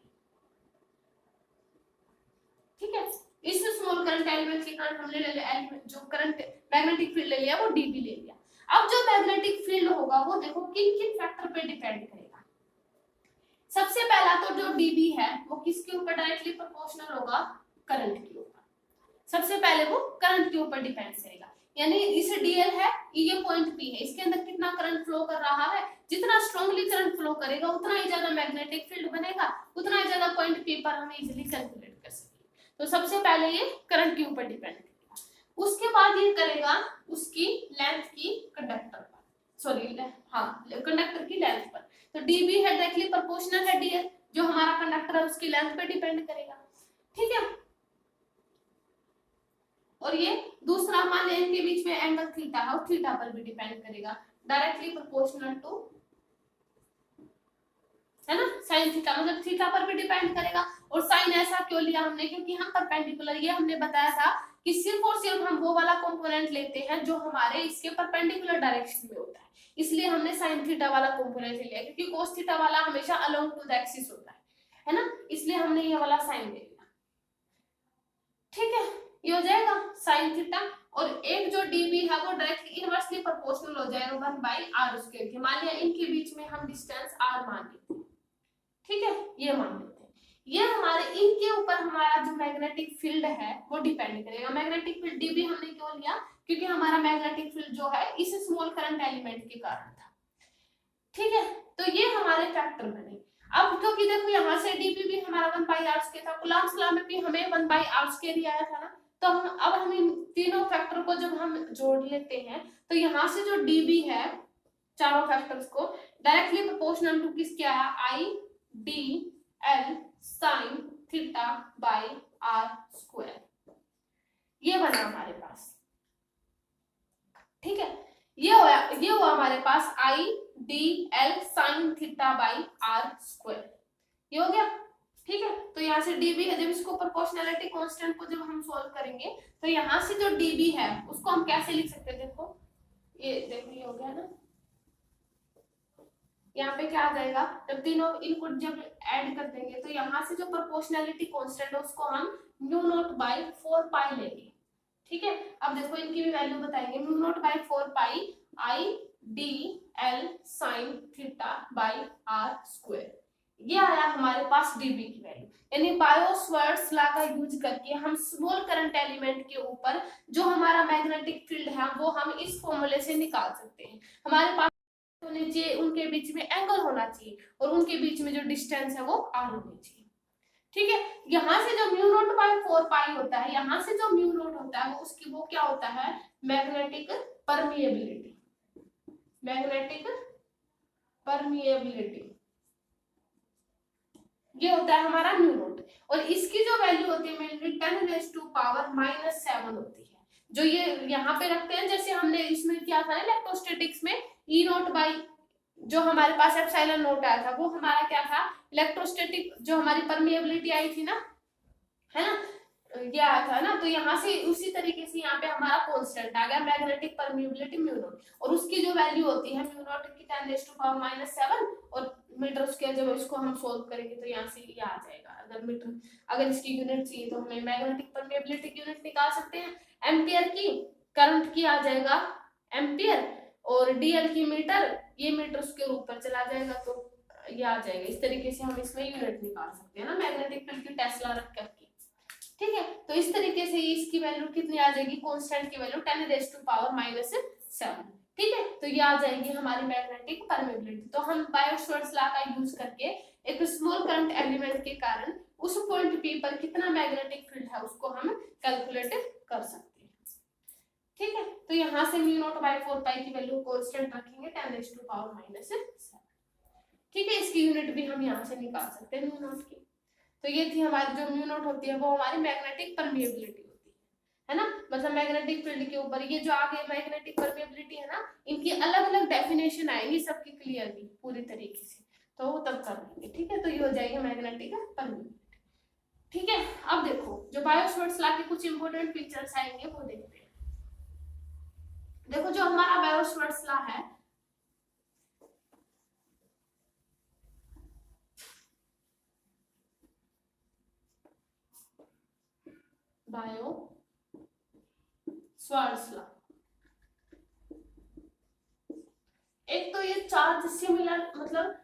ठीक है। इस स्मॉल करंट एलिमेंट के कारण हमने ले लिया जो करंट मैग्नेटिक फील्ड ले लिया वो DB ले लिया। अब जो मैग्नेटिक फील्ड होगा वो देखो किन किन फैक्टर पे डिपेंड करेगा। सबसे पहला तो जो DB है वो किसके ऊपर डायरेक्टली प्रोपोर्शनल होगा, करंट के ऊपर, सबसे पहले वो करंट के ऊपर डिपेंड करेगा। यानी इस DL है, ये पॉइंट P है, इसके अंदर कितना करंट फ्लो कर रहा है, जितना स्ट्रांगली करंट फ्लो करेगा उतना ही ज्यादा मैग्नेटिक फील्ड बनेगा, उतना ही ज्यादा पॉइंट P पर हम इजीली कैलकुलेट कर सकते। तो सबसे पहले ये करंट के ऊपर डिपेंड करेगा, उसके बाद ये करेगा उसकी लेंथ की कंडक्टर पर, कंडक्टर की लेंथ पर। तो DB है डायरेक्टली प्रोपोर्शनल है DL, जो हमारा कंडक्टर है उसकी लेंथ पे डिपेंड करेगा, ठीक है। और ये दूसरा मान लें इनके बीच में एंगल थीटा है और थीटा पर भी डिपेंड करेगा, डायरेक्टली प्रोपोर्शनल टू, है ना, साइन थीटा, मतलब थीटा पर भी डिपेंड करेगा। और साइन ऐसा क्यों लिया हमने, क्योंकि हम परपेंडिकुलर, ये हमने बताया था कि सिर्फ और सिर्फ हम वो वाला कंपोनेंट लेते हैं जो हमारे इसके परपेंडिकुलर डायरेक्शन में होता है, इसलिए हमने साइन थीटा वाला कंपोनेंट लिया, क्योंकि कोस थीटा वाला हमेशा अलोंग टू द एक्सिस होता है ना, इसलिए हमने ये वाला साइन ले लिया, ठीक है। ये हो जाएगा साइन थीटा और एक जो dB है वो डायरेक्टली इनवर्सली प्रोपोर्शनल हो जाएगा 1/r² के। मान लिया इनके बीच में हम डिस्टेंस r मान लेते हैं, ठीक है, ये मान लेते हैं। ये हमारे इनके ऊपर हमारा जो मैग्नेटिक फील्ड है वो डिपेंड करेगा। मैग्नेटिक फील्ड dB हमने क्यों लिया, क्योंकि हमारा मैग्नेटिक फील्ड जो है इस स्मॉल करंट एलिमेंट के कारण था, ठीक है। तो ये हमारे फैक्टर बने। अब क्योंकि देखो यहाँ से dB भी हमारा 1/r² था, कूलम्ब्स लॉ में भी हमें 1/r² ही आया था ना, तो अब हम इन तीनों फैक्टर को जब हम जोड़ लेते हैं तो यहाँ से जो dB है चारों फैक्टर्स को डायरेक्टली प्रोपोर्शनल टू किसके आया, IDL sin θ/r², ये बना हमारे पास, ठीक है। ये हुआ हमारे पास IDL sin θ/r², ये हो गया, ठीक है। तो यहाँ से dB है, जब इसको प्रोपोर्शनैलिटी कांस्टेंट को जब हम सॉल्व करेंगे तो यहाँ से जो dB है उसको हम कैसे लिख सकते हैं, देखो ये देखो ये हो गया ना, यहाँ पे क्या आ जाएगा, जब तीनों इनपुट जब ऐड कर देंगे तो यहाँ से जो प्रोपोर्शनैलिटी कांस्टेंट है उसको हम μ0/4π लेंगे, ठीक है। अब देखो इनकी भी वैल्यू बताएंगे, μ0/4π IDL sin θ/r², ये आया हमारे पास dB की वैल्यू। यानी बायो-सवार्ट्स लॉ का यूज करके हम स्मॉल करंट एलिमेंट के ऊपर जो हमारा मैग्नेटिक फील्ड है वो हम इस फॉर्मूले से निकाल सकते हैं। हमारे पास होने चाहिए, उनके बीच में एंगल होना चाहिए और उनके बीच में जो डिस्टेंस है वो r होनी चाहिए, ठीक है। यहाँ से जो μ0/4π होता है, यहाँ से जो μ0 होता है वो उसकी वो क्या होता है, मैग्नेटिक परमिएबिलिटी, मैग्नेटिक परमिएबिलिटी, ये होता है हमारा μ0। और इसकी जो वैल्यू होती है 10⁻⁻7 होती है, जो ये यहाँ पे रखते हैं, जैसे हमने इसमें किया था इलेक्ट्रोस्टैटिक्स में E0 जो हमारे पास एप्सिलॉन नोट आया था वो हमारा क्या था, इलेक्ट्रोस्टैटिक जो हमारी परमिएबिलिटी आई थी ना, है ना, ये आया था ना। तो यहाँ से उसी तरीके से यहाँ पे हमारा कांस्टेंट आ गया मैग्नेटिक परमिएबिलिटी μ0, और उसकी जो वैल्यू होती है μ0 की 10⁻⁻7, और मीटर स्क्वायर जब इसको हम सोल्व करेंगे तो यहाँ से ये आ जाएगा। अगर मीटर, अगर इसकी यूनिट चाहिए तो हमें मैग्नेटिक परमिएबिलिटी की यूनिट निकाल सकते हैं, एम्पियर की, करंट की आ जाएगा एम्पियर, और डीएल की मीटर, ये मीटर के ऊपर चला जाएगा तो ये आ जाएगा। इस तरीके से हम इसमें यूनिट निकाल सकते हैं ना मैग्नेटिक फील्ड की टेस्ला रख करके, ठीक है। तो इस तरीके से इसकी वैल्यू कितनी आ जाएगी, कांस्टेंट की वैल्यू 10⁻⁻7, ठीक है। तो ये आ जाएगी हमारी मैग्नेटिक परमिएबिलिटी। तो हम बायो-सवार्ट्स लॉ का यूज करके एक स्मॉल करंट एलिमेंट के कारण उस पॉइंट P पर कितना मैग्नेटिक फील्ड है उसको हम कैलकुलेट कर सकते हैं, ठीक है। तो यहाँ से μ0/4π की वैल्यू कांस्टेंट रखेंगे 10⁻⁻7, ठीक है। इसकी यूनिट भी हम यहाँ से निकाल सकते हैं μ0 की। तो ये थी हमारी जो μ0 होती है वो हमारी मैग्नेटिक परमिएबिलिटी होती है ना, मतलब मैग्नेटिक फील्ड के ऊपर ये जो आगे मैग्नेटिक परमिएबिलिटी है ना, इनकी अलग अलग डेफिनेशन आएंगी सबकी क्लियरली पूरी तरीके से, तो वो तब कर लेंगे, ठीक है। तो ये हो जाएगी मैग्नेटिक परमिएबिलिटी, ठीक है। अब देखो जो बायो-सवार्ट्स लॉ के कुछ इंपॉर्टेंट फीचर्स आएंगे वो देखते हैं। देखो जो हमारा बायो-सवार्ट्स लॉ है, बायो-सवार्ट्स लॉ, एक तो ये चार्ज सिमिलर, मतलब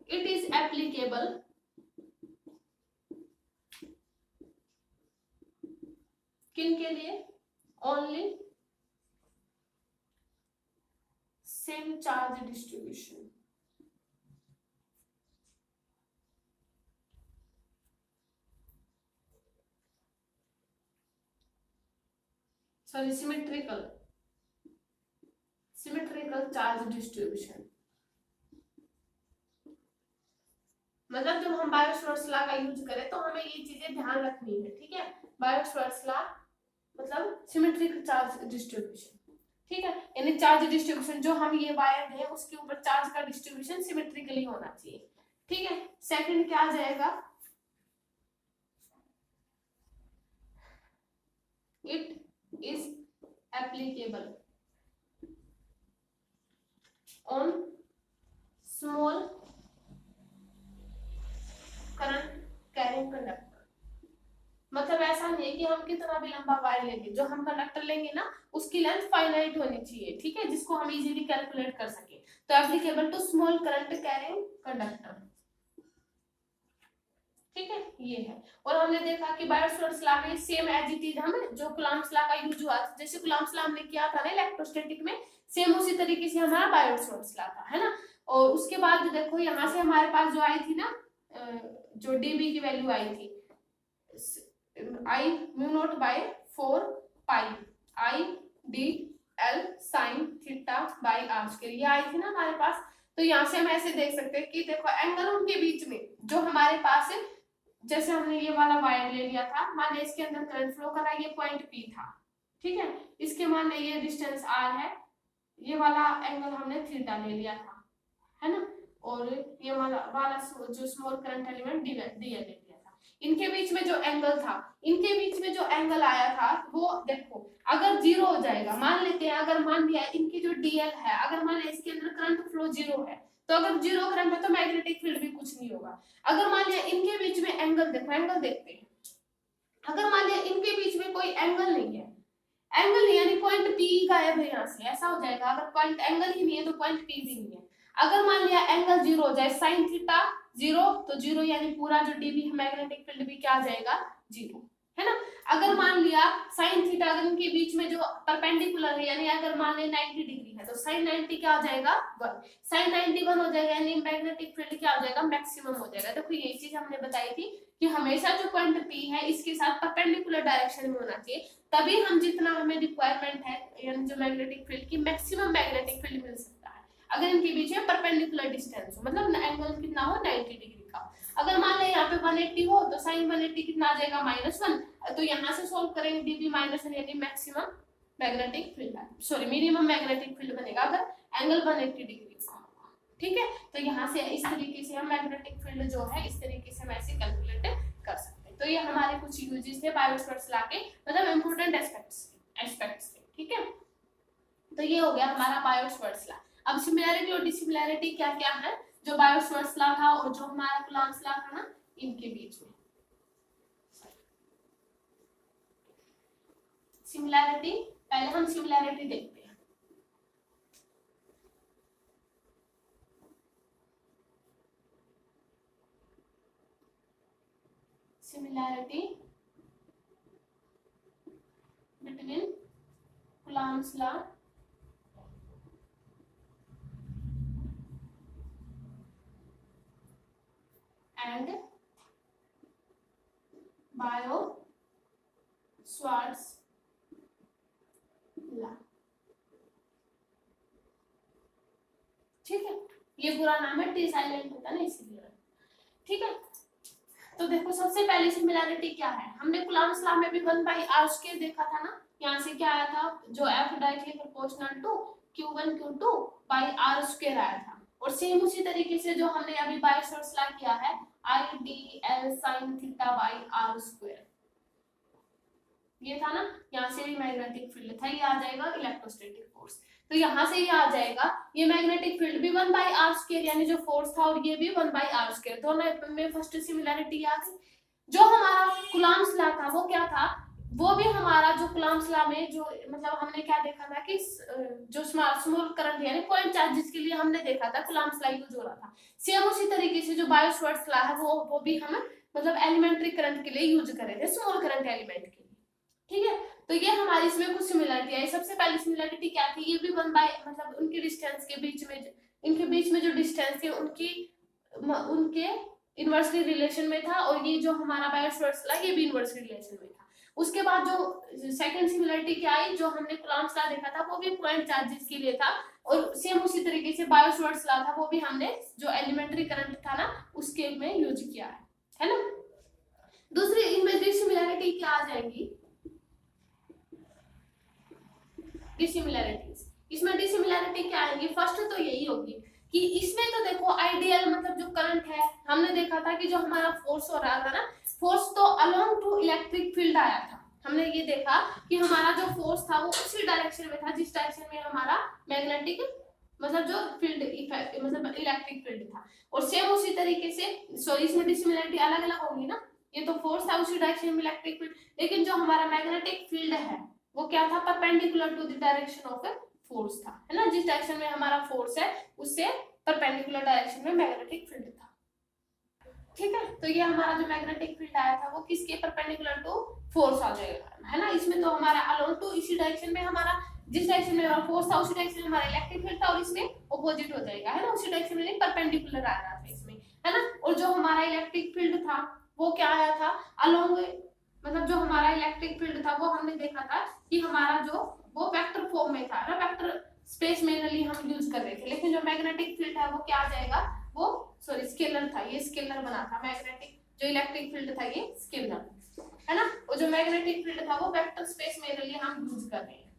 इट इज एप्लीकेबल किन के लिए, only same charge distribution, sorry symmetrical charge distribution. मतलब जब हम बायो-सवार्ट्स लॉ का यूज करें तो हमें ये चीजें ध्यान रखनी है, ठीक है। बायो-सवार्ट्स लॉ मतलब सिमेट्रिक चार्ज डिस्ट्रीब्यूशन, ठीक है। यानी चार्ज डिस्ट्रीब्यूशन जो हम ये वायर है उसके ऊपर चार्ज का डिस्ट्रीब्यूशन सिमेट्रिकली होना चाहिए, ठीक है। सेकंड क्या आ जाएगा, it is applicable on small current carrying conductor. मतलब ऐसा नहीं है कि हम कितना भी लंबा वायर लेंगे, जो हम कंडक्टर लेंगे ना उसकी लेंथ फाइनाइट होनी चाहिए, ठीक है, जिसको हम इजीली कैलकुलेट कर सके। तो applicable to small current carrying conductor, ठीक है, ये है। और हमने देखा कि बायोट-सावर्ट्स लॉ में सेम एज इट इज हमें जो कूलम्ब्स लॉ का यूज हुआ, जैसे कूलम्ब्स लॉ हमने किया था ना इलेक्ट्रोस्टैटिक में, सेम उसी तरीके से हमारा बायोट-सावर्ट्स लॉ था, है ना। और उसके बाद देखो यहाँ से हमारे पास जो आई थी ना, जो डीबी की वैल्यू आई थी, आई mu naught by 4 pi I d l sine theta by r square, ये आई थी ना हमारे पास। तो यहाँ से हम ऐसे देख सकते हैं कि देखो एंगल उनके बीच में जो हमारे पास है, जैसे हमने ये वाला वायर ले लिया था, मान लिया इसके अंदर करंट फ्लो कर रहा है, ये पॉइंट पी था, ठीक है, इसके मान लिया ये डिस्टेंस आर है, ये वाला एंगल हमने थीटा ले लिया था, है ना, और ये वाला जो स्मॉल करंट एलिमेंट डी ले लिया था। इनके बीच में जो एंगल था, इनके बीच में जो एंगल आया था वो देखो अगर जीरो हो जाएगा, मान लेते हैं, अगर मान लिया इनकी जो डीएल है, अगर मान लिया इसके अंदर करंट फ्लो जीरो है, तो अगर जीरो करंट है तो मैग्नेटिक फील्ड भी कुछ नहीं होगा। अगर मान लिया इनके बीच में एंगल देखो, एंगल देखते हैं, अगर मान लिया इनके बीच में कोई एंगल नहीं है, एंगल नहीं यानी पॉइंट पी गायब है यहाँ से, ऐसा हो जाएगा। अगर पॉइंट एंगल ही नहीं है तो पॉइंट पी भी नहीं है। अगर मान लिया एंगल जीरो हो जाए, साइन थीटा जीरो, तो जीरो यानी पूरा जो डीबी है मैग्नेटिक फील्ड भी क्या आ जाएगा, जीरो, है ना। अगर मान लिया साइन थीटा अगर इनके बीच में जो परपेंडिकुलर है, यानी अगर मान लिया 90 डिग्री है, तो साइन 90 क्या हो जाएगा 1, साइन 90 1 हो जाएगा, यानी मैग्नेटिक फील्ड क्या हो जाएगा, मैक्सिमम हो जाएगा। देखो ये चीज हमने बताई थी कि हमेशा जो पॉइंट पी है इसके साथ परपेंडिकुलर डायरेक्शन में होना चाहिए, तभी हम जितना हमें रिक्वायरमेंट है यानी जो मैग्नेटिक फील्ड की मैक्सिमम मैग्नेटिक फील्ड मिल सकता है। अगर इनके बीच में परपेंडिकुलर डिस्टेंस हो, मतलब एंगल कितना हो 90 डिग्री का। अगर मान लें यहाँ पे 180 हो तो साइन 180 कितना आ जाएगा -1, तो यहाँ से सॉल्व करेंगे डीबी -1 यानी maximum magnetic field, sorry minimum magnetic field बनेगा अगर एंगल 180 डिग्री का, ठीक है। तो यहाँ से इस तरीके से हम मैग्नेटिक फील्ड जो है इस तरीके से हम ऐसे कैलकुलेट कर सकते हैं। तो ये हमारे कुछ यूजेस थे बायोट-सावर्ट्स लॉ के, मतलब इंपॉर्टेंट एस्पेक्ट्स थे, ठीक है। तो ये हो गया हमारा बायोट-सावर्ट्स लॉ। अब सिमिलैरिटी और डिसिमिलैरिटी क्या क्या है जो बायोट-सावर्ट्स लॉ था और जो हमारा कूलम्ब्स लॉ था ना, इनके बीच में। सिमिलैरिटी, पहले हम सिमिलैरिटी देखते हैं। Similarity between Coulomb's law and Biot-Savart's law, ठीक है। ये पूरा नाम है, टी साइलेंट होता है ना इसीलिए, ठीक है। तो देखो सबसे पहले सिमिलैरिटी क्या है, हमने कूलम्ब्स लॉ में भी 1/r² देखा था ना, यहाँ से क्या आया था, जो F directly proportional to Q1 Q2 r² आया था। और सेम उसी तरीके से जो हमने अभी बायोट-सावर्ट्स लॉ किया है, IDL sin theta by r², ये था ना, यहाँ से भी मैग्नेटिक फील्ड था, ये आ जाएगा इलेक्ट्रोस्टैटिक फोर्स। तो यहाँ से ये आ जाएगा, ये मैग्नेटिक फील्ड भी 1/r² यानी जो फोर्स था, और ये भी 1/r², दोनों में फर्स्ट सिमिलैरिटी आ गई। जो हमारा कूलम्ब्स लॉ था वो क्या था, वो भी हमारा जो कूलम्ब्स लॉ में जो मतलब हमने क्या देखा था कि जो स्मॉल करंट यानी पॉइंट चार्जेस के लिए हमने देखा था कूलम्ब्स लॉ यूज हो रहा था, सेम उसी तरीके से जो बायोट-सावर्ट्स लॉ है वो भी हम मतलब एलिमेंट्री करंट के लिए यूज कर रहे थे, स्मॉल करंट एलिमेंट के लिए, ठीक है। तो ये हमारी इसमें कुछ सिमिलरिटी है। सबसे पहली सिमिलरिटी क्या थी, ये भी 1 मतलब उनके डिस्टेंस के बीच में, इनके बीच में जो डिस्टेंस है उनके इनवर्सली रिलेशन में था, और ये जो हमारा बायोट-सावर्ट्स लॉ ये भी इनवर्सली रिलेशन में था। उसके बाद जो सेकंड सिमिलरिटी क्या आई, जो हमने कूलम्ब्स लॉ देखा था वो भी पॉइंट चार्जेस के लिए था, और सेम उसी तरीके से बायोट-सावर्ट्स लॉ था वो भी हमने जो एलिमेंट्री करंट था ना उसके में यूज किया है ना। दूसरी इनमें डिसिमिलरिटी क्या आ जाएगी, डिसिमिलरिटीज। इसमें डिसिमिलरिटी क्या आएगी, फर्स्ट तो यही होगी कि इसमें तो देखो आइडियल मतलब जो करंट है, हमने देखा था कि जो हमारा फोर्स हो रहा था ना, फोर्स तो अलोंग टू इलेक्ट्रिक फील्ड आया था। हमने ये देखा कि हमारा जो फोर्स था वो उसी डायरेक्शन में था जिस डायरेक्शन में हमारा मैग्नेटिक मतलब जो फील्ड इफेक्ट मतलब इलेक्ट्रिक फील्ड था। और सेम उसी तरीके से, सॉरी इसमें डिसिमिलरिटी अलग अलग होगी ना, ये तो फोर्स था, उसी डायरेक्शन में इलेक्ट्रिक फील्ड। लेकिन जो हमारा मैग्नेटिक फील्ड है वो क्या था, perpendicular to the direction of force था, है ना। जिस डायरेक्शन में हमारा फोर्स है उससे परपेंडिकुलर डायरेक्शन में मैग्नेटिक फील्ड था, ठीक है। तो ये हमारा जो मैग्नेटिक फील्ड आया था वो किसके परपेंडिकुलर टू फोर्स आ जाएगा, है ना। इसमें तो हमारा अलोंग टू इसी डायरेक्शन में हमारा, जिस डायरेक्शन में हमारा फोर्स था उसी डायरेक्शन में हमारा इलेक्ट्रिक फील्ड था, और इसमें ऑपोजिट हो जाएगा, है ना, उसी डायरेक्शन में परपेंडिकुलर आ रहा था इसमें, है ना। और जो हमारा इलेक्ट्रिक फील्ड था वो क्या आया था, अलोंग, मतलब जो हमारा इलेक्ट्रिक फील्ड था वो हमने देखा था कि हमारा जो वो वेक्टर फॉर्म में था ना, वेक्टर स्पेस मेनली हम यूज कर रहे थे। लेकिन जो मैग्नेटिक फील्ड है वो क्या आ जाएगा, वो सॉरी स्केलर था, ये स्केलर बना था मैग्नेटिक, जो इलेक्ट्रिक फील्ड था ये स्केलर, है ना। और जो मैग्नेटिक फील्ड था वो वेक्टर स्पेस मेनली हम यूज कर रहे हैं,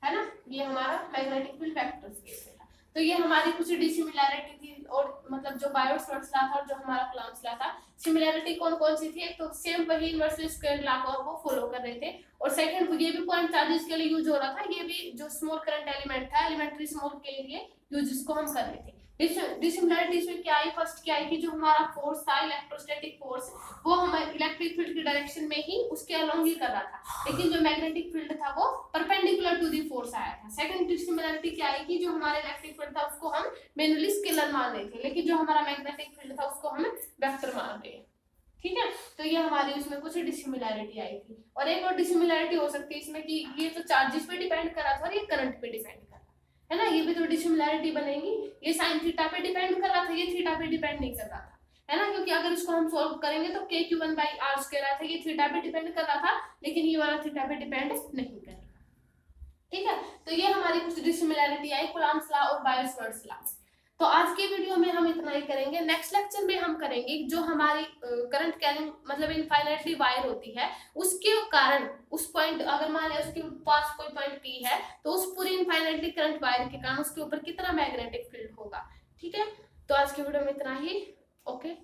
है ना। ये हमारा मैग्नेटिक फील्ड वेक्टर स्पेस था। तो ये हमारी कुछ डिसिमिलैरिटी थी, और मतलब जो बायोट-सावर्ट्स लॉ था और जो हमारा कूलॉम्स लॉ था, सिमिलैरिटी कौन कौन सी थी, तो सेम वही इनवर्सली स्क्वायर लॉ को वो फॉलो कर रहे थे। और सेकंड ये भी पॉइंट चार्जेस के लिए यूज हो रहा था, ये भी जो स्मॉल करंट एलिमेंट था एलिमेंट्री स्मॉल के लिए यूज इसको हम कर रहे थे। डिसिमिलैरिटीज में क्या आई, फर्स्ट क्या आई कि जो हमारा फोर्स था इलेक्ट्रोस्टैटिक फोर्स वो हमारे इलेक्ट्रिक फील्ड की डायरेक्शन में ही उसके अलोंग ही कर रहा था, लेकिन जो मैग्नेटिक फील्ड था वो परपेंडिकुलर टू दी फोर्स आया था। सेकंड डिसिमिलैरिटी क्या आई कि जो हमारा इलेक्ट्रिक फील्ड था उसको हम मैनुअली स्केलर मान रहे थे, लेकिन जो हमारा मैग्नेटिक फील्ड था उसको हम वेक्टर मान रहे हैं, ठीक है। तो ये हमारी उसमें कुछ डिसिमिलैरिटी आई थी। और एक और डिसिमिलैरिटी हो सकती है इसमें कि ये तो चार्जेस पे डिपेंड कर रहा था और ये करंट पे डिपेंड कर रहा है ना, ये भी तो डिसिमिलैरिटी बनेगी। ये साइन थीटा पे डिपेंड कर रहा था, ये थीटा पे डिपेंड नहीं कर रहा था, है ना, क्योंकि अगर इसको हम सॉल्व करेंगे तो k⁴ रहा था, ये थीटा पे डिपेंड कर रहा था, लेकिन ये वाला थीटा पे डिपेंड नहीं कर रहा, ठीक है। तो ये हमारी कुछ डिसिमिलैरिटी आई कूलॉम्स लॉ और बायो-सावर्ट्स लॉ। तो आज के वीडियो में हम इतना ही करेंगे। नेक्स्ट लेक्चर में हम करेंगे जो हमारी करंट कैरिंग मतलब इनफाइनाइटली वायर होती है, उसके कारण उस पॉइंट अगर मान लिया उसके पास कोई पॉइंट P है तो उस पूरी इनफाइनाइटली करंट वायर के कारण उसके ऊपर कितना मैग्नेटिक फील्ड होगा, ठीक है। तो आज के वीडियो में इतना ही, ओके।